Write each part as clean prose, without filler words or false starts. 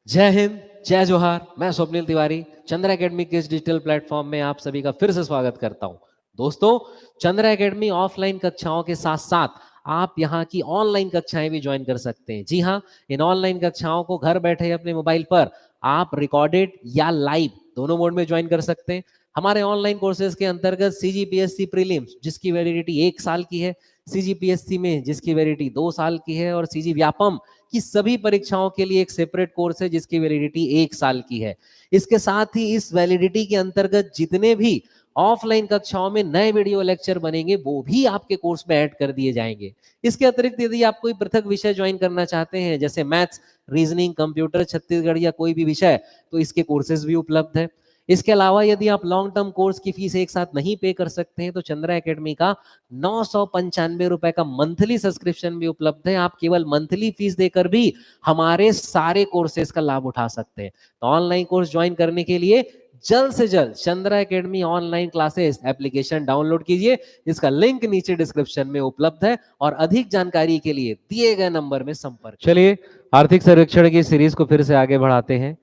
जय हिंद, जय जोहार। मैं स्वप्निल तिवारी चंद्र एकेडमी के इस डिजिटल प्लेटफॉर्म में आप सभी का फिर से स्वागत करता हूं। दोस्तों, चंद्र एकेडमी ऑफलाइन कक्षाओं के साथ साथ आप यहाँ की ऑनलाइन कक्षाएं भी ज्वाइन कर सकते हैं। जी हाँ, इन ऑनलाइन कक्षाओं को घर बैठे अपने मोबाइल पर आप रिकॉर्डेड या लाइव दोनों मोड में ज्वाइन कर सकते हैं। हमारे ऑनलाइन कोर्सेज के अंतर्गत सीजीपीएससी प्रीलिम्स जिसकी वैलिडिटी 1 साल की है, सीजीपीएससी में जिसकी वैलिडिटी 2 साल की है, और सीजी व्यापम की सभी परीक्षाओं के लिए एक सेपरेट कोर्स है जिसकी वैलिडिटी 1 साल की है। इसके साथ ही इस वैलिडिटी के अंतर्गत जितने भी ऑफलाइन कक्षाओं में नए वीडियो लेक्चर बनेंगे वो भी आपके कोर्स में ऐड कर दिए जाएंगे। इसके अतिरिक्त यदि आप कोई पृथक विषय ज्वाइन करना चाहते हैं जैसे मैथ्स, रीजनिंग, कंप्यूटर, छत्तीसगढ़ या कोई भी विषय, तो इसके कोर्सेज भी उपलब्ध है। इसके अलावा यदि आप लॉन्ग टर्म कोर्स की फीस एक साथ नहीं पे कर सकते हैं तो चंद्रा एकेडमी का 995 रुपए का मंथली सब्सक्रिप्शन भी उपलब्ध है। आप केवल मंथली फीस देकर भी हमारे सारे कोर्सेज का लाभ उठा सकते हैं। तो ऑनलाइन कोर्स ज्वाइन करने के लिए जल्द से जल्द Chandra academy online classes application download कीजिए, जिसका लिंक नीचे डिस्क्रिप्शन में उपलब्ध है, और अधिक जानकारी के लिए दिए गए नंबर में संपर्क। चलिए, आर्थिक सर्वेक्षण की सीरीज को फिर से आगे बढ़ाते हैं।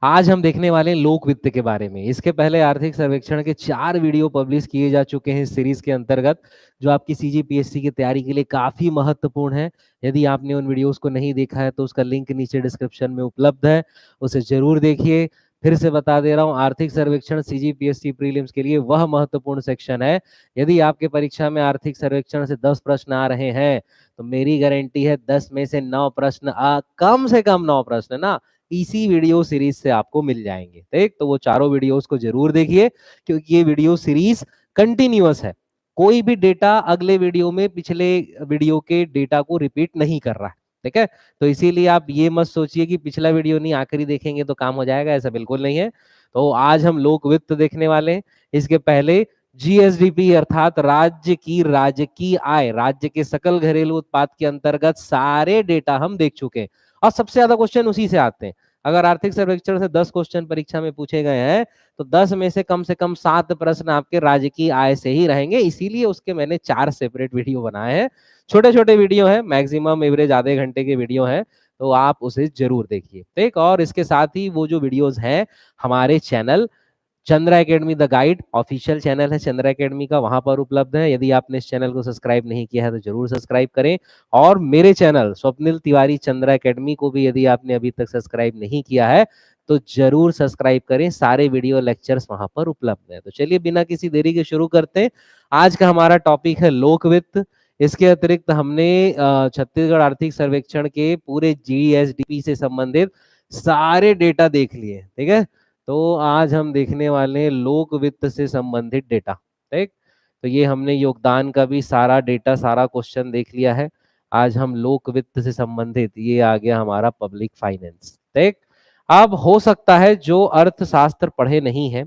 आज हम देखने वाले हैं लोक वित्त के बारे में। इसके पहले आर्थिक सर्वेक्षण के 4 वीडियो पब्लिश किए जा चुके हैं इस सीरीज के अंतर्गत, जो आपकी सीजीपीएससी की तैयारी के लिए काफी महत्वपूर्ण है। यदि आपने उन वीडियोस को नहीं देखा है तो उसका लिंक नीचे डिस्क्रिप्शन में उपलब्ध है, उसे जरूर देखिए। फिर से बता दे रहा हूँ, आर्थिक सर्वेक्षण सीजीपीएससी प्रीलिम्स के लिए वह महत्वपूर्ण सेक्शन है। यदि आपके परीक्षा में आर्थिक सर्वेक्षण से 10 प्रश्न आ रहे हैं तो मेरी गारंटी है 10 में से 9 प्रश्न, कम से कम 9 प्रश्न ना इसी वीडियो सीरीज से आपको मिल जाएंगे। ठीक, तो वो चारों वीडियोस को जरूर देखिए, क्योंकि ये वीडियो सीरीज कंटिन्यूअस है। कोई भी डेटा अगले वीडियो में पिछले वीडियो के डेटा को रिपीट नहीं कर रहा है। ठीक है, तो इसीलिए आप ये मत सोचिए कि पिछला वीडियो नहीं आखिरी देखेंगे तो काम हो जाएगा, ऐसा बिल्कुल नहीं है। तो आज हम लोक वित्त देखने वाले हैं। इसके पहले जीएसडीपी अर्थात राज्य की राजकीय आय, राज्य के सकल घरेलू उत्पाद के अंतर्गत सारे डेटा हम देख चुके हैं, और सबसे ज्यादा क्वेश्चन उसी से आते हैं। अगर आर्थिक सर्वेक्षण से 10 क्वेश्चन परीक्षा में पूछे गए हैं तो 10 में से कम 7 प्रश्न आपके राज्य की आय से ही रहेंगे। इसीलिए उसके मैंने 4 सेपरेट वीडियो बनाए हैं। छोटे छोटे वीडियो हैं, मैक्सिमम एवरेज आधे घंटे के वीडियो हैं, तो आप उसे जरूर देखिए। ठीक, और इसके साथ ही वो जो वीडियोस हैं हमारे channel Chandra academy the guide official channel है चंद्रा एकेडमी का, वहां पर उपलब्ध है। यदि आपने इस चैनल को सब्सक्राइब नहीं किया है तो जरूर सब्सक्राइब करें, और मेरे चैनल स्वप्निल तिवारी चंद्रा एकेडमी को भी यदि आपने अभी तक सब्सक्राइब नहीं किया है तो जरूर सब्सक्राइब करें। सारे वीडियो लेक्चर्स वहां पर उपलब्ध है। तो चलिए बिना किसी देरी के शुरू करते हैं। आज का हमारा टॉपिक है लोक वित्त। इसके अतिरिक्त हमने छत्तीसगढ़ आर्थिक सर्वेक्षण के पूरे जीएसडीपी से संबंधित सारे डेटा देख लिए। ठीक है, तो आज हम देखने वाले हैं लोक वित्त से संबंधित डेटा। ठीक, तो ये हमने योगदान का भी सारा डेटा, सारा क्वेश्चन देख लिया है। आज हम लोक वित्त से संबंधित, ये आ गया हमारा पब्लिक फाइनेंस। ठीक, अब हो सकता है जो अर्थशास्त्र पढ़े नहीं है,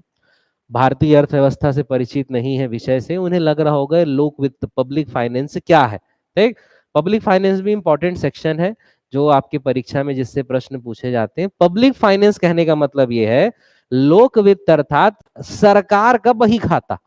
भारतीय अर्थव्यवस्था से परिचित नहीं है विषय से, उन्हें लग रहा होगा लोक वित्त पब्लिक फाइनेंस क्या है। ठीक, पब्लिक फाइनेंस भी इंपॉर्टेंट सेक्शन है जो आपके परीक्षा में जिससे प्रश्न पूछे जाते हैं। पब्लिक फाइनेंस कहने का मतलब ये है लोक वित्त अर्थात सरकार का बही खाता,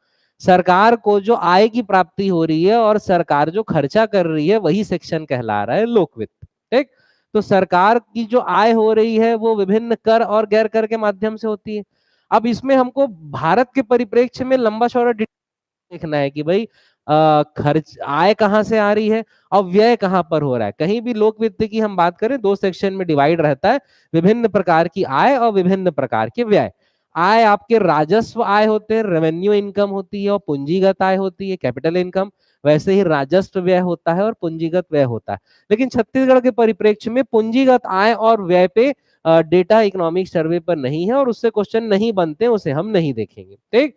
सरकार को जो आय की प्राप्ति हो रही है और सरकार जो खर्चा कर रही है, वही सेक्शन कहला रहा है लोक वित्त। ठीक, तो सरकार की जो आय हो रही है वो विभिन्न कर और गैर कर के माध्यम से होती है। अब इसमें हमको भारत के परिप्रेक्ष्य में लंबा चौड़ा देखना है कि भाई खर्च आय कहाँ से आ रही है और व्यय कहाँ पर हो रहा है। कहीं भी लोक वित्त की हम बात करें 2 सेक्शन में डिवाइड रहता है, विभिन्न प्रकार की आय और विभिन्न प्रकार के व्यय। आय आपके राजस्व आय होते हैं, रेवेन्यू इनकम होती है, और पूंजीगत आय होती है, कैपिटल इनकम। वैसे ही राजस्व व्यय होता है और पूंजीगत व्यय होता है। लेकिन छत्तीसगढ़ के परिप्रेक्ष्य में पूंजीगत आय और व्यय पे डेटा इकोनॉमिक सर्वे पर नहीं है, और उससे क्वेश्चन नहीं बनते, उसे हम नहीं देखेंगे। ठीक,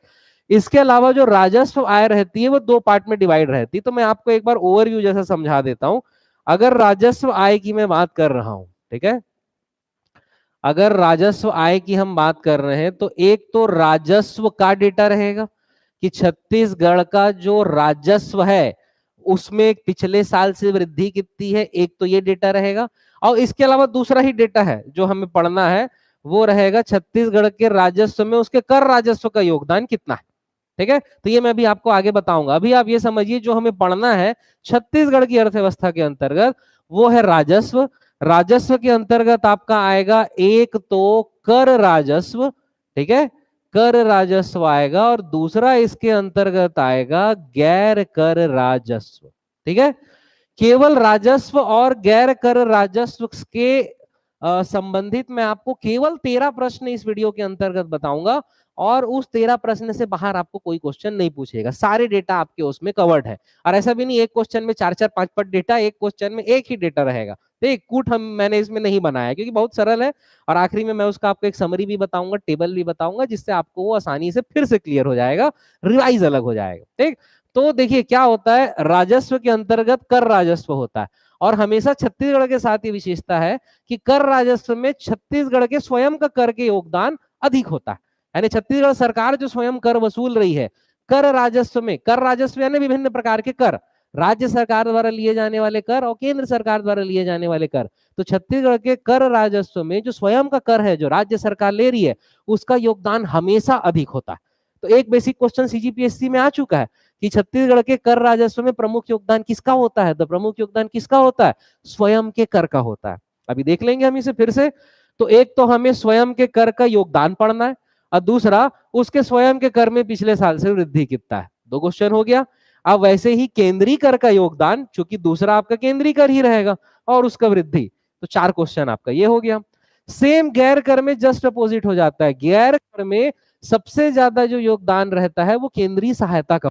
इसके अलावा जो राजस्व आय रहती है वो 2 पार्ट में डिवाइड रहती है। तो मैं आपको एक बार ओवरव्यू जैसा समझा देता हूं। अगर राजस्व आय की मैं बात कर रहा हूं, ठीक है, अगर राजस्व आय की हम बात कर रहे हैं तो एक तो राजस्व का डेटा रहेगा कि छत्तीसगढ़ का जो राजस्व है उसमें पिछले साल से वृद्धि कितनी है, एक तो ये डेटा रहेगा। और इसके अलावा दूसरा ही डेटा है जो हमें पढ़ना है, वो रहेगा छत्तीसगढ़ के राजस्व में उसके कर राजस्व का योगदान कितना है। ठीक है, तो ये मैं भी आपको आगे बताऊंगा। अभी आप ये समझिए जो हमें पढ़ना है छत्तीसगढ़ की अर्थव्यवस्था के अंतर्गत वो है राजस्व। राजस्व के अंतर्गत आपका आएगा एक तो कर राजस्व, ठीक है, कर राजस्व आएगा, और दूसरा इसके अंतर्गत आएगा गैर कर राजस्व, ठीक है। केवल राजस्व और गैर कर राजस्व के संबंधित मैं आपको केवल 13 प्रश्न इस वीडियो के अंतर्गत बताऊंगा, और उस 13 प्रश्न से बाहर आपको कोई क्वेश्चन नहीं पूछेगा, सारे डेटा आपके उसमें कवर्ड है। और ऐसा भी नहीं एक क्वेश्चन में 4-4 5-5 डेटा, एक क्वेश्चन में एक ही डेटा रहेगा, तो एक कूट मैंने इसमें नहीं बनाया क्योंकि बहुत सरल है। और आखिरी में मैं उसका आपको एक समरी भी बताऊंगा, टेबल भी बताऊंगा, जिससे आपको वो आसानी से फिर से क्लियर हो जाएगा, रिवाइज अलग हो जाएगा, ठीक। तो देखिए क्या होता है, राजस्व के अंतर्गत कर राजस्व होता है, और हमेशा छत्तीसगढ़ के साथ ये विशेषता है कि कर राजस्व में छत्तीसगढ़ के स्वयं का कर के योगदान अधिक होता है। यानी छत्तीसगढ़ सरकार जो स्वयं कर वसूल रही है, कर राजस्व में, कर राजस्व यानी विभिन्न प्रकार के कर, राज्य सरकार द्वारा लिए जाने वाले कर और केंद्र सरकार द्वारा लिए जाने वाले कर, तो छत्तीसगढ़ के कर राजस्व में जो स्वयं का कर है जो राज्य सरकार ले रही है, उसका योगदान हमेशा अधिक होता है। तो एक बेसिक क्वेश्चन सीजीपीएससी में आ चुका है कि छत्तीसगढ़ के कर राजस्व में प्रमुख योगदान किसका होता है, तो प्रमुख योगदान किसका होता है, स्वयं के कर का होता है। अभी देख लेंगे हम इसे फिर से। तो एक तो हमें स्वयं के कर का योगदान पढ़ना है, और दूसरा उसके स्वयं के कर में पिछले साल से वृद्धि कितना है, दो क्वेश्चन हो गया। अब वैसे ही केंद्रीय कर का योगदान, चूंकि दूसरा आपका केंद्रीय कर ही रहेगा, और उसका वृद्धि, तो 4 क्वेश्चन आपका ये हो गया। सेम गैर कर में जस्ट अपोजिट हो जाता है, गैर कर में सबसे ज्यादा जो योगदान रहता है वो केंद्रीय सहायता का,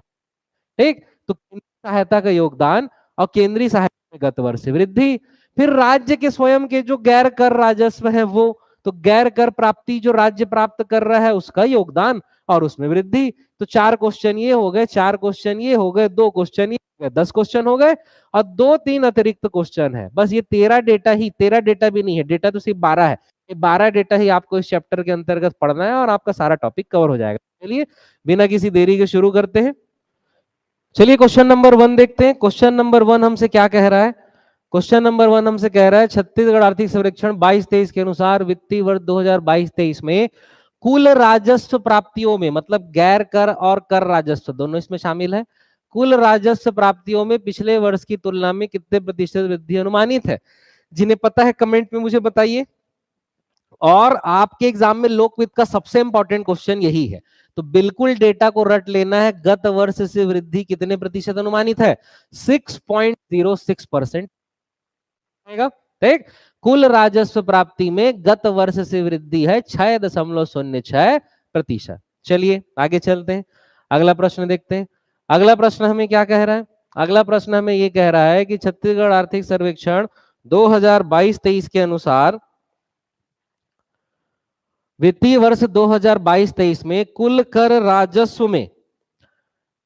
ठीक। तो केंद्रीय सहायता का योगदान और केंद्रीय सहायता में गत वर्ष वृद्धि। फिर राज्य के स्वयं के जो गैर कर राजस्व है वो, तो गैर कर प्राप्ति जो राज्य प्राप्त कर रहा है उसका योगदान और उसमें वृद्धि। तो 4 क्वेश्चन ये हो गए, 4 क्वेश्चन ये हो गए, 2 क्वेश्चन ये हो गए, 10 क्वेश्चन हो गए, और 2-3 अतिरिक्त क्वेश्चन है। बस ये 13 डेटा ही, 13 डेटा भी नहीं है, डेटा तो सिर्फ 12 है, ये 12 डेटा ही आपको इस चैप्टर के अंतर्गत पढ़ना है और आपका सारा टॉपिक कवर हो जाएगा। चलिए बिना किसी देरी के शुरू करते हैं। चलिए क्वेश्चन नंबर 1 देखते हैं। क्वेश्चन नंबर 1 हमसे क्या कह रहा है, क्वेश्चन नंबर 1 हमसे कह रहा है छत्तीसगढ़ आर्थिक सर्वेक्षण 22-23 के अनुसार वित्तीय वर्ष 2022-23 में कुल राजस्व प्राप्तियों में, मतलब गैर कर और कर राजस्व दोनों इसमें शामिल है, कुल राजस्व प्राप्तियों में पिछले वर्ष की तुलना में कितने प्रतिशत वृद्धि अनुमानित है। जिन्हें पता है कमेंट में मुझे बताइए। और आपके एग्जाम में लोकविद का सबसे इंपॉर्टेंट क्वेश्चन यही है, तो बिल्कुल डेटा को रट लेना है। गत वर्ष से वृद्धि कितने प्रतिशत अनुमानित है, 6.06%, ठीक। कुल राजस्व प्राप्ति में गत वर्ष से वृद्धि है 6.06%। चलिए आगे चलते हैं, अगला प्रश्न देखते हैं। अगला प्रश्न हमें क्या कह रहा है, अगला प्रश्न हमें यह कह रहा है कि छत्तीसगढ़ आर्थिक सर्वेक्षण 2022-23 के अनुसार वित्तीय वर्ष 2022-23 में कुल कर राजस्व में,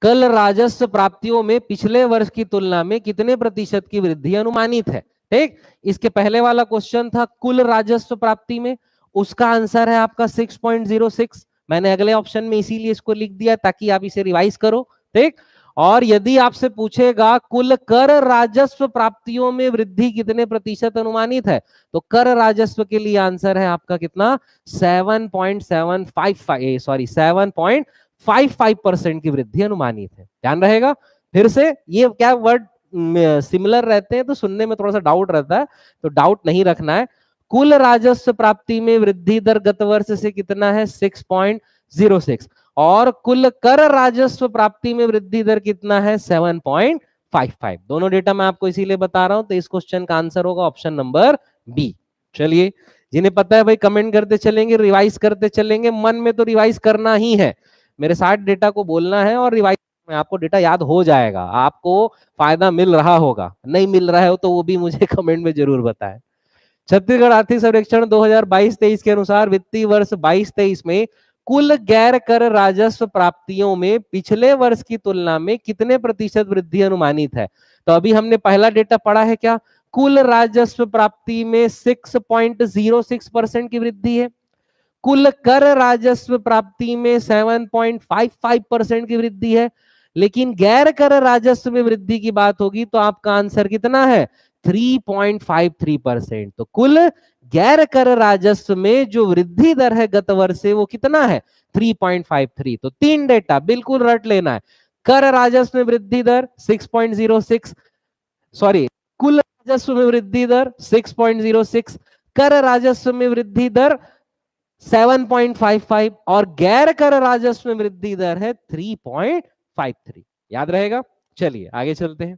कल राजस्व प्राप्तियों में पिछले वर्ष की तुलना में कितने प्रतिशत की वृद्धि अनुमानित है, ठीक। इसके पहले वाला क्वेश्चन था कुल राजस्व प्राप्ति में, उसका आंसर है आपका 6.06। मैंने अगले ऑप्शन में इसीलिए इसको लिख दिया ताकि आप इसे रिवाइज करो, ठीक। और यदि आपसे पूछेगा कुल कर राजस्व प्राप्तियों में वृद्धि कितने प्रतिशत अनुमानित है, तो कर राजस्व के लिए आंसर है आपका कितना, 7.55% की वृद्धि अनुमानित है। ध्यान रहेगा, फिर से ये क्या वर्ड सिमिलर रहते हैं तो सुनने में थोड़ा सा डाउट रहता है, तो डाउट नहीं रखना है। कुल राजस्व प्राप्ति में वृद्धि दर गत वर्ष से कितना है, 6.06, और कुल कर राजस्व प्राप्ति में वृद्धि दर कितना है, 7.55। दोनों डेटा मैं आपको इसीलिए बता रहा हूं, तो इस क्वेश्चन का आंसर होगा ऑप्शन नंबर बी। चलिए जिन्हें पता है भाई कमेंट करते चलेंगे, रिवाइज करते चलेंगे, मन में तो रिवाइज करना ही है, मेरे साथ डेटा को बोलना है और रिवाइज में आपको डेटा याद हो जाएगा, आपको फायदा मिल रहा होगा, नहीं मिल रहा है तो वो भी मुझे कमेंट में जरूर बताएं। छत्तीसगढ़ आर्थिक सर्वेक्षण 2022-23 के अनुसार वित्तीय वर्ष 22-23 में कुल गैर कर राजस्व प्राप्तियों में पिछले वर्ष की तुलना में कितने प्रतिशत वृद्धि अनुमानित है। तो अभी हमने पहला डेटा पढ़ा है क्या, कुल राजस्व प्राप्ति में 6.06% की वृद्धि है, कुल कर राजस्व प्राप्ति में 7.55% की वृद्धि है, लेकिन गैर कर राजस्व में वृद्धि की बात होगी तो आपका आंसर कितना है, 3.53%। तो कुल गैर कर राजस्व में जो वृद्धि दर है गत वर्ष से वो कितना है, 3.53। तो 3 डेटा बिल्कुल रट लेना है, कर राजस्व में वृद्धि दर 6.06, सॉरी कुल राजस्व में वृद्धि दर 6.06, कर राजस्व में वृद्धि दर 7.55 और गैर कर राजस्व में वृद्धि दर है 3.53। याद रहेगा। चलिए आगे चलते हैं।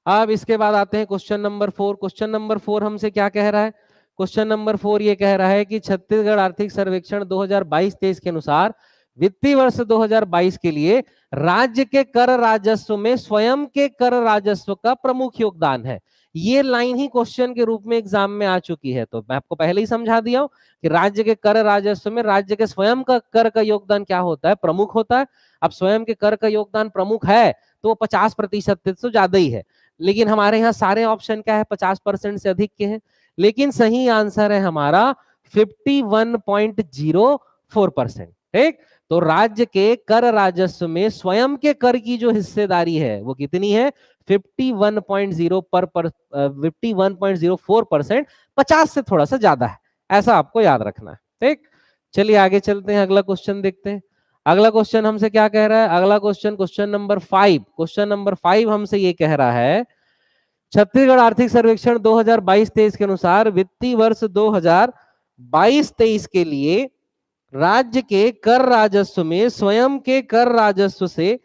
अब इसके बाद आते हैं क्वेश्चन नंबर 4। क्वेश्चन नंबर 4 हमसे क्या कह रहा है? क्वेश्चन नंबर 4 ये कह रहा है कि छत्तीसगढ़ आर्थिक सर्वेक्षण 2022-23 के अनुसार वित्तीय वर्ष 2022 के लिए राज्य के कर राजस्व में स्वयं के कर राजस्व का प्रमुख योगदान है। ये लाइन ही क्वेश्चन के रूप में एग्जाम में आ चुकी है, तो मैं आपको पहले ही समझा दिया हूं कि राज्य के कर राजस्व में राज्य के स्वयं का कर का योगदान क्या होता है? प्रमुख होता है। अब स्वयं के कर का योगदान प्रमुख है तो वो 50% से ज्यादा ही है, लेकिन हमारे यहाँ सारे ऑप्शन क्या है? 50% से अधिक के हैं, लेकिन सही आंसर है हमारा 51.04%। ठीक, तो राज्य के कर राजस्व में स्वयं के कर की जो हिस्सेदारी है वो कितनी है? 51.04%, 50 से थोड़ा सा ज्यादा है, ऐसा आपको याद रखना है। ठीक, चलिए आगे चलते हैं, अगला क्वेश्चन देखते हैं। अगला क्वेश्चन हमसे क्या कह रहा है? अगला question, question number 5। Question number 5 हमसे ये कह रहा है, छत्तीसगढ़ आर्थिक सर्वेक्षण 2022-23 के अनुसार वित्तीय वर्ष 2022-23 के लिए राज्य के कर राजस्व में स्वयं के कर राजस्व से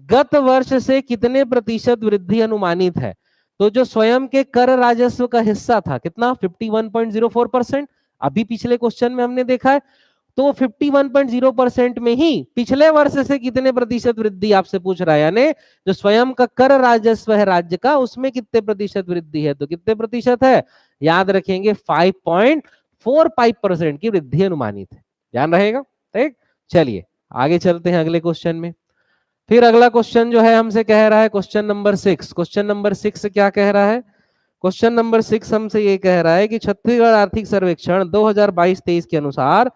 गत वर्ष से कितने प्रतिशत वृद्धि अनुमानित है? तो जो स्वयं के कर राजस्व का हिस्सा था कितना? 51.04%। अभी पिछले क्वेश्चन में हमने देखा है, तो 51.0% में ही पिछले वर्ष से कितने प्रतिशत वृद्धि आपसे पूछ रहा है, यानी जो स्वयं का कर राजस्व है राज्य का उसमें कितने प्रतिशत वृद्धि है? तो कितने प्रतिशत है? याद रखेंगे 5.45% की वृद्धि अनुमानित है, ध्यान रहेगा। ठीक, चलिए आगे चलते हैं अगले क्वेश्चन में। फिर अगला क्वेश्चन जो है हमसे कह रहा है क्वेश्चन नंबर 6। क्वेश्चन नंबर 6 क्या कह रहा है? क्वेश्चन नंबर 6 हमसे ये कह रहा है कि छत्तीसगढ़ आर्थिक सर्वेक्षण 2022-23 के अनुसार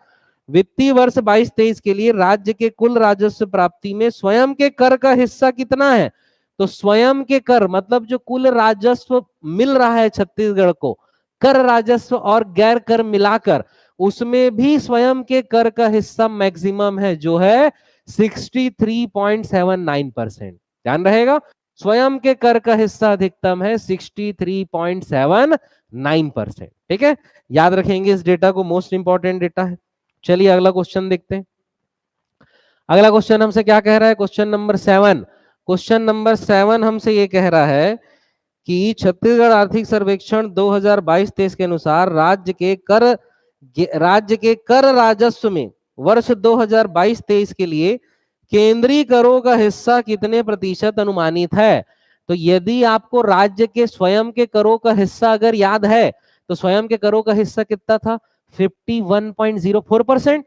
वित्तीय वर्ष 22-23 के लिए राज्य के कुल राजस्व प्राप्ति में स्वयं के कर का हिस्सा कितना है? तो स्वयं के कर मतलब जो कुल राजस्व मिल रहा है छत्तीसगढ़ को, कर राजस्व और गैर कर मिलाकर, उसमें भी स्वयं के कर का हिस्सा मैक्सिमम है जो है 63.79%। ध्यान रहेगा, स्वयं के कर का हिस्सा अधिकतम है 63.79%। ठीक है, याद रखेंगे इस डेटा को, मोस्ट इंपॉर्टेंट डेटा है। चलिए अगला क्वेश्चन देखते हैं। अगला क्वेश्चन हमसे क्या कह रहा है? Question number 7। क्वेश्चन नंबर 7 हमसे ये कह रहा है कि छत्तीसगढ़ आर्थिक सर्वेक्षण 2022-23 के अनुसार राज्य के कर राजस्व में वर्ष 2022-23 के लिए केंद्रीय करों का हिस्सा कितने प्रतिशत अनुमानित है? तो यदि आपको राज्य के स्वयं के करों का हिस्सा अगर याद है तो स्वयं के करों का हिस्सा कितना था? 51.04%।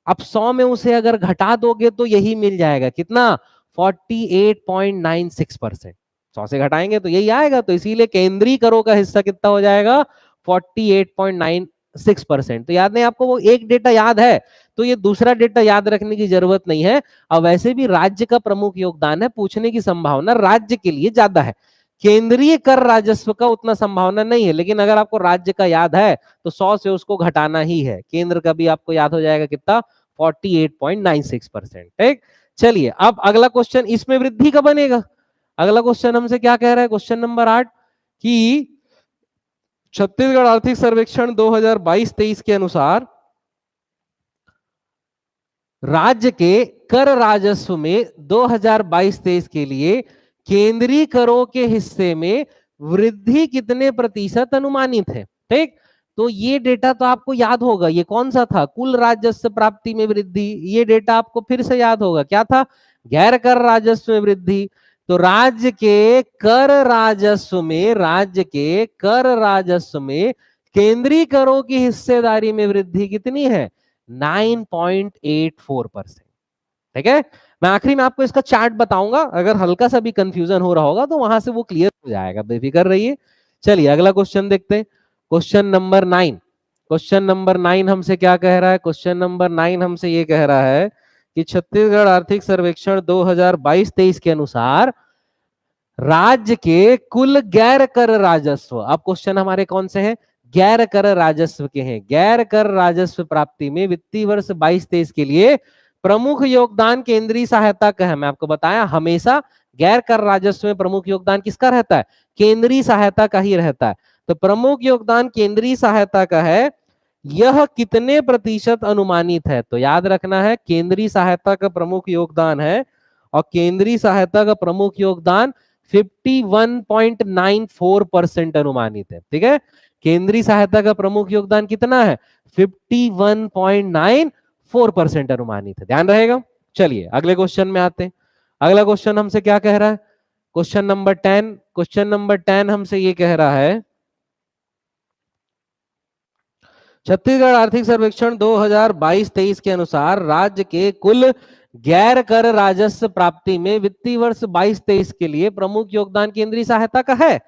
अब 100 में उसे अगर घटा दोगे तो यही मिल जाएगा, कितना? 48.96%। 100 से घटाएंगे तो यही आएगा, तो इसीलिए केंद्रीय करों का हिस्सा कितना हो जाएगा? 48.96%। तो याद नहीं आपको? वो एक डेटा याद है तो ये दूसरा डेटा याद रखने की जरूरत नहीं है। अब वैसे भी राज्य का प्रमुख योगदान है, पूछने की संभावना राज्य के लिए ज्यादा है, केंद्रीय कर राजस्व का उतना संभावना नहीं है। लेकिन अगर आपको राज्य का याद है तो 100 से उसको घटाना ही है, केंद्र का भी आपको याद हो जाएगा कितना? 48.96%। ठीक, चलिए अब अगला क्वेश्चन, इसमें वृद्धि का बनेगा। अगला क्वेश्चन हमसे क्या कह रहा है? क्वेश्चन नंबर 8 कि छत्तीसगढ़ आर्थिक सर्वेक्षण 2022-23 के अनुसार राज्य के कर राजस्व में 2022-23 के लिए केंद्रीय करों के हिस्से में वृद्धि कितने प्रतिशत अनुमानित है? ठीक, तो ये डेटा तो आपको याद होगा, ये कौन सा था? कुल राजस्व प्राप्ति में वृद्धि। ये डेटा आपको फिर से याद होगा, क्या था? गैर कर राजस्व में वृद्धि। तो राज्य के कर राजस्व में केंद्रीय करों की हिस्सेदारी में वृद्धि कितनी है? 9.84%। ठीक है, मैं आखिरी में आपको इसका चार्ट बताऊंगा, अगर हल्का सा भी कंफ्यूजन हो रहा होगा तो वहां से वो क्लियर हो जाएगा, बेफिक्र रहिए। चलिए अगला क्वेश्चन देखते हैं, क्वेश्चन नंबर 9। क्वेश्चन नंबर 9 हमसे क्या कह रहा है? क्वेश्चन नंबर 9 हमसे ये कह रहा है कि छत्तीसगढ़ आर्थिक सर्वेक्षण 2022-23 के अनुसार राज्य के कुल गैर कर राजस्व, अब क्वेश्चन हमारे कौन से हैं? गैर कर राजस्व के हैं। गैर कर राजस्व प्राप्ति में वित्तीय वर्ष 22-23 के लिए प्रमुख योगदान केंद्रीय सहायता का है। मैं आपको बताया हमेशा गैर कर राजस्व में प्रमुख योगदान किसका रहता है? केंद्रीय सहायता का ही रहता है। तो प्रमुख योगदान केंद्रीय सहायता का है, यह कितने प्रतिशत अनुमानित है? तो याद रखना है केंद्रीय सहायता का प्रमुख योगदान है और केंद्रीय सहायता का प्रमुख योगदान 51.94% अनुमानित है। ठीक है, केंद्रीय सहायता का प्रमुख योगदान कितना है? 51.94% अनुमानित है, ध्यान रहेगा। चलिए अगले क्वेश्चन में आते हैं। अगला क्वेश्चन हमसे क्या कह रहा है? Question number 10। क्वेश्चन नंबर 10 हमसे ये कह रहा है, छत्तीसगढ़ आर्थिक सर्वेक्षण 2022-23 के अनुसार राज्य के कुल गैर कर राजस्व प्राप्ति में वित्तीय वर्ष 22-23 के लिए प्रमुख योगदान केंद्रीय सहायता का है।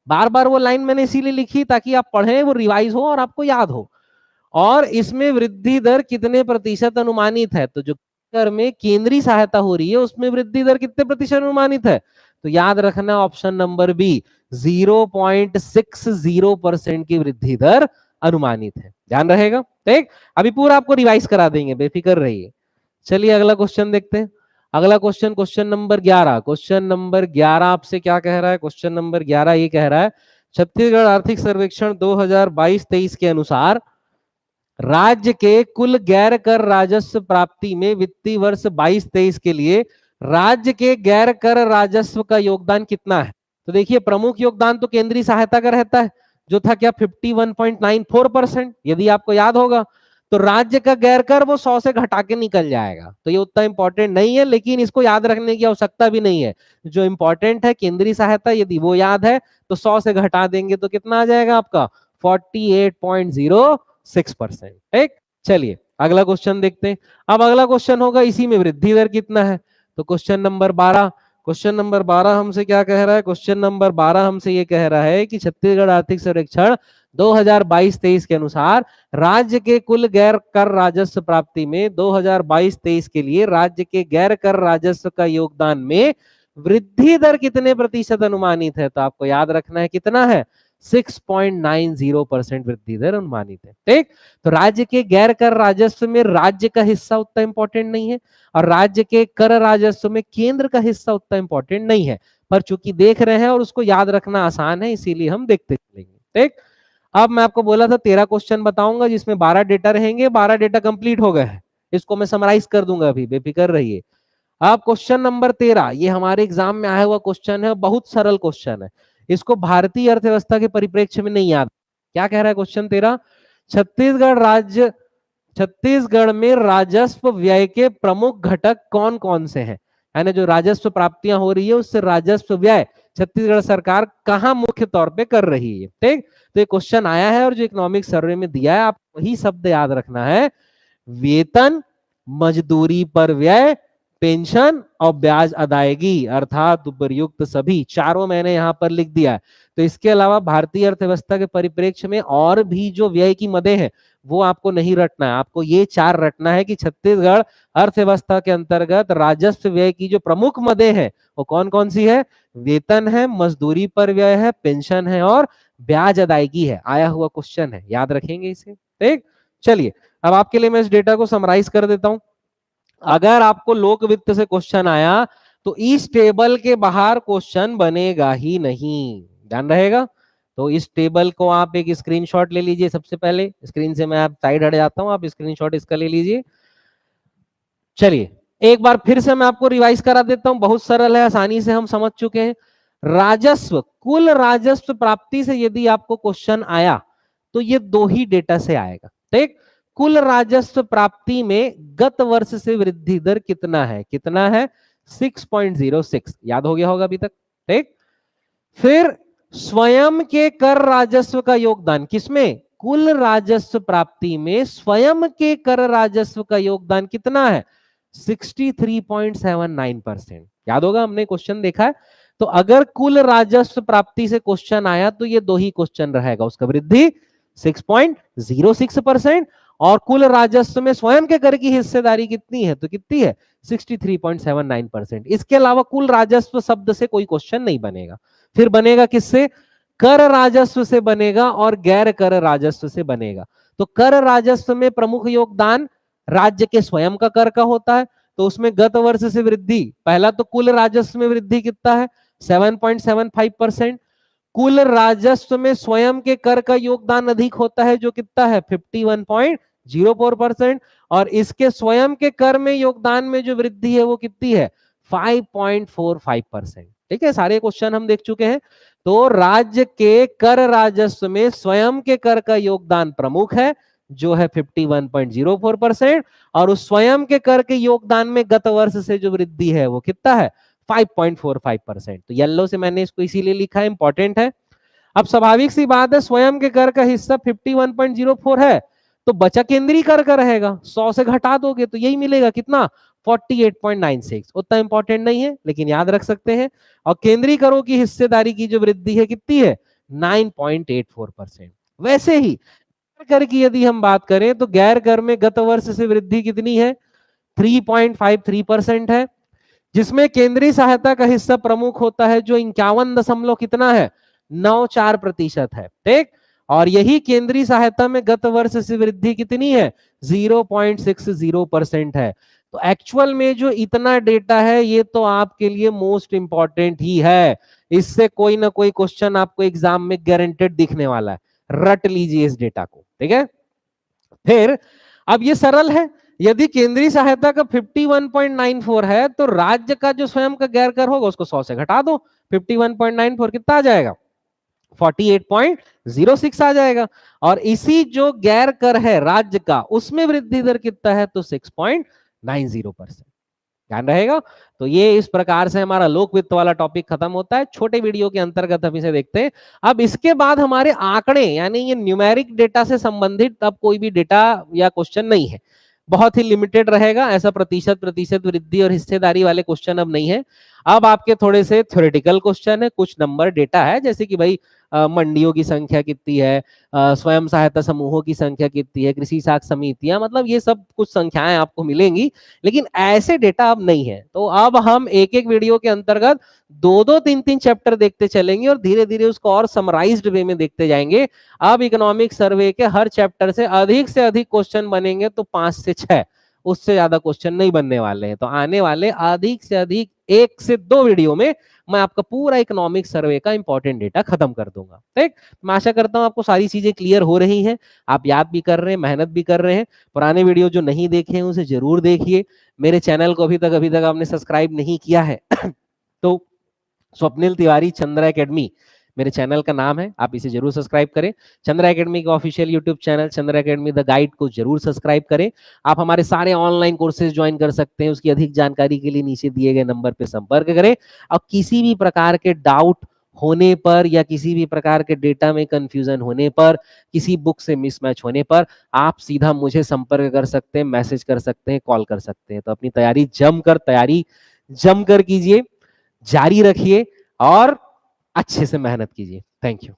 बार बार वो लाइन मैंने इसीलिए लिखी ताकि आप पढ़ें, वो रिवाइज हो और आपको याद हो। और इसमें वृद्धि दर कितने प्रतिशत अनुमानित है? तो जो कर में केंद्रीय सहायता हो रही है उसमें वृद्धि दर कितने प्रतिशत अनुमानित है? तो याद रखना ऑप्शन नंबर बी, 0.60% की वृद्धि दर अनुमानित है, ध्यान रहेगा। ठीक, अभी पूरा आपको रिवाइज करा देंगे, बेफिक्र रहिए। चलिए अगला क्वेश्चन देखते हैं। अगला question, question number 11। Question number 11 आपसे क्या कह रहा है? क्वेश्चन नंबर 11 ये कह रहा है, छत्तीसगढ़ आर्थिक सर्वेक्षण 2022-23 के अनुसार राज्य के कुल गैर कर राजस्व प्राप्ति में वित्तीय वर्ष 22-23 के लिए राज्य के गैर कर राजस्व का योगदान कितना है? तो देखिए प्रमुख योगदान तो केंद्रीय सहायता का रहता है, जो था क्या 51.94%। यदि आपको याद होगा तो राज्य का गैर कर वो 100 से घटा के निकल जाएगा, तो ये उतना इंपॉर्टेंट नहीं है, लेकिन इसको याद रखने की आवश्यकता भी नहीं है। जो इंपॉर्टेंट है केंद्रीय सहायता, यदि वो याद है तो 100 से घटा देंगे तो कितना आ जाएगा आपका 48.06%। ठीक, चलिए अगला क्वेश्चन देखते हैं। अब अगला क्वेश्चन होगा इसी में वृद्धि दर कितना है? तो क्वेश्चन नंबर 12। क्वेश्चन नंबर 12 हमसे क्या कह रहा है? क्वेश्चन नंबर 12 हमसे ये कह रहा है कि छत्तीसगढ़ आर्थिक सर्वेक्षण 2022-23 के अनुसार राज्य के कुल गैर कर राजस्व प्राप्ति में 2022-23 के लिए राज्य के गैर कर राजस्व का योगदान में वृद्धि दर कितने प्रतिशत अनुमानित है? तो आपको याद रखना है कितना है, 6.90% वृद्धि दर अनुमानित है। ठीक, तो राज्य के गैर कर राजस्व में राज्य का हिस्सा उतना इंपॉर्टेंट नहीं है और राज्य के कर राजस्व में केंद्र का हिस्सा उतना इंपॉर्टेंट नहीं है, पर चूंकि देख रहे हैं और उसको याद रखना आसान है इसीलिए हम देखते चलेंगे। ठीक, अब मैं आपको बोला था 13 क्वेश्चन बताऊंगा जिसमें 12 डेटा रहेंगे, 12 डेटा कंप्लीट हो गए हैं, इसको मैं समराइज कर दूंगा, अभी बेफिक्र रहिए। अब क्वेश्चन नंबर 13 ये हमारे एग्जाम में आया हुआ क्वेश्चन है, बहुत सरल क्वेश्चन है, इसको भारतीय अर्थव्यवस्था के परिप्रेक्ष्य में नहीं याद। क्या कह रहा है क्वेश्चन 13? छत्तीसगढ़ में राजस्व व्यय के प्रमुख घटक कौन कौन से हैं? यानी जो राजस्व प्राप्तियां हो रही है उससे राजस्व व्यय छत्तीसगढ़ सरकार कहां मुख्य तौर पे कर रही है। ठीक, तो ये क्वेश्चन आया है और जो इकोनॉमिक सर्वे में दिया है आप वही शब्द याद रखना है, वेतन, मजदूरी पर व्यय, पेंशन और ब्याज अदायगी, अर्थात उपयुक्त सभी चारों मैंने यहां पर लिख दिया है। तो इसके अलावा भारतीय अर्थव्यवस्था के परिप्रेक्ष्य में और भी जो व्यय की मदें हैं वो आपको नहीं रटना है, आपको ये 4 रटना है कि छत्तीसगढ़ अर्थव्यवस्था के अंतर्गत राजस्व व्यय की जो प्रमुख मदें हैं वो कौन कौन सी है? वेतन है, मजदूरी पर व्यय है, पेंशन है और ब्याज अदायगी है। आया हुआ क्वेश्चन है, याद रखेंगे इसे। ठीक, चलिए अब आपके लिए मैं इस डेटा को समराइज कर देता हूं। अगर आपको लोक वित्त से क्वेश्चन आया तो इस टेबल के बाहर क्वेश्चन बनेगा ही नहीं, ध्यान रहेगा। तो इस टेबल को आप एक स्क्रीनशॉट ले लीजिए, सबसे पहले स्क्रीन से मैं आप साइड हट जाता हूं, आप स्क्रीनशॉट इसका ले लीजिए। चलिए एक बार फिर से मैं आपको रिवाइज करा देता हूं, बहुत सरल है, आसानी से हम समझ चुके हैं। राजस्व, कुल राजस्व प्राप्ति से यदि आपको क्वेश्चन आया तो ये 2 ही डेटा से आएगा। ठीक, कुल राजस्व प्राप्ति में गत वर्ष से वृद्धि दर कितना है? कितना है? 6.06, याद हो गया होगा अभी तक। ठीक, फिर स्वयं के कर राजस्व का योगदान किसमें? कुल राजस्व प्राप्ति में स्वयं के कर राजस्व का योगदान कितना है? 63.79%, याद होगा, हमने क्वेश्चन देखा है। तो अगर कुल राजस्व प्राप्ति से क्वेश्चन आया तो ये 2 ही क्वेश्चन रहेगा, उसका वृद्धि 6.06% और कुल राजस्व में स्वयं के कर की हिस्सेदारी कितनी है? तो कितनी है? 63.79%। इसके अलावा कुल राजस्व शब्द से कोई क्वेश्चन नहीं बनेगा। फिर बनेगा किससे? कर राजस्व से बनेगा और गैर कर राजस्व से बनेगा। तो कर राजस्व में प्रमुख योगदान राज्य के स्वयं का कर का होता है, तो उसमें गत वर्ष से वृद्धि, पहला तो कुल राजस्व में वृद्धि कितना है? 7.75%। कुल राजस्व में स्वयं के कर का योगदान अधिक होता है, जो कितना है 51.04%, और इसके स्वयं के कर में योगदान में जो वृद्धि है वो कितनी है 5.45%। ठीक है, सारे क्वेश्चन हम देख चुके हैं। तो राज्य के कर राजस्व में स्वयं के कर का योगदान प्रमुख है, जो है 51.04%, और उस स्वयं के कर के योगदान में गत वर्ष से जो वृद्धि है वो कितना है 5.45%। तो येलो से मैंने इसको इसीलिए लिखा है, इंपॉर्टेंट है। अब स्वाभाविक सी बात है, स्वयं के कर का हिस्सा 51.04 है, तो बचा केंद्रीय कर का रहेगा, 100 से घटा दोगे तो यही मिलेगा, कितना 48.96। उतना इंपॉर्टेंट नहीं है, लेकिन याद रख सकते हैं। और केंद्रीय करों की हिस्सेदारी की जो वृद्धि है कितनी है 9.84%। वैसे ही कर की यदि हम बात करें तो गैर कर में गत वर्ष से वृद्धि कितनी है 3.53% है, जिसमें केंद्रीय सहायता का हिस्सा प्रमुख होता है, जो 51 कितना है 94% है। ठीक, और यही केंद्रीय सहायता में गत वर्ष से वृद्धि कितनी है 0.60% है। तो एक्चुअल में जो इतना डेटा है ये तो आपके लिए मोस्ट इंपॉर्टेंट ही है, इससे कोई ना कोई क्वेश्चन आपको एग्जाम में गारंटेड दिखने वाला है, रट लीजिए इस डेटा को। ठीक है, फिर अब ये सरल है, यदि केंद्रीय सहायता का 51.94 है तो राज्य का जो स्वयं का गैर कर होगा उसको 100 से घटा दो, 51.94 कितना आ जाएगा 48.06 आ जाएगा। और इसी जो गैर कर है राज्य का, उसमें वृद्धि दर कितना है तो 6.90%। ध्यान रहेगा। तो ये इस प्रकार से हमारा लोक वित्त वाला टॉपिक खत्म होता है। छोटे वीडियो के अंतर्गत हम इसे देखते हैं। अब इसके बाद हमारे आंकड़े यानी ये न्यूमेरिक डेटा से संबंधित अब कोई भी डेटा या क्वेश्चन नहीं है, बहुत ही लिमिटेड रहेगा। ऐसा प्रतिशत वृद्धि और हिस्सेदारी वाले क्वेश्चन अब नहीं है। अब आपके थोड़े से थ्योरेटिकल क्वेश्चन है, कुछ नंबर डेटा है, जैसे कि भाई मंडियों की संख्या कितनी है, स्वयं सहायता समूहों की संख्या कितनी है, कृषि साख समितियां, मतलब ये सब कुछ संख्याएं आपको मिलेंगी, लेकिन ऐसे डेटा अब नहीं है। तो अब हम एक एक वीडियो के अंतर्गत 2-2, 3-3 चैप्टर देखते चलेंगे और धीरे धीरे उसको और समराइज्ड वे में देखते जाएंगे। अब इकोनॉमिक सर्वे के हर चैप्टर से अधिक क्वेश्चन बनेंगे तो 5 से 6, उससे ज्यादा क्वेश्चन नहीं बनने वाले हैं। तो आने वाले अधिक से अधिक 1 से 2 वीडियो में मैं आपका पूरा इकोनॉमिक सर्वे का इंपॉर्टेंट डेटा खत्म कर दूंगा। ठीक, मैं आशा करता हूं आपको सारी चीजें क्लियर हो रही हैं, आप याद भी कर रहे हैं, मेहनत भी कर रहे हैं। पुराने वीडियो जो नहीं देखे हैं उसे जरूर देखिए। मेरे चैनल को अभी तक आपने सब्सक्राइब नहीं किया है तो स्वप्निल तिवारी चंद्रा एकेडमी मेरे चैनल का नाम है, आप इसे जरूर सब्सक्राइब करें। चंद्रा एकेडमी का official YouTube channel Chandra academy the guide को जरूर सब्सक्राइब करें। आप हमारे सारे ऑनलाइन कोर्सेज ज्वाइन कर सकते हैं, उसकी अधिक जानकारी के लिए नीचे दिए गए नंबर पर संपर्क करें। और किसी भी प्रकार के डाउट होने पर या किसी भी प्रकार के डेटा में कंफ्यूजन होने पर, किसी बुक से मिसमैच होने पर आप सीधा मुझे संपर्क कर सकते हैं, मैसेज कर सकते हैं, कॉल कर सकते हैं। तो अपनी तैयारी जमकर कीजिए, जारी रखिए और अच्छे से मेहनत कीजिए। Thank you.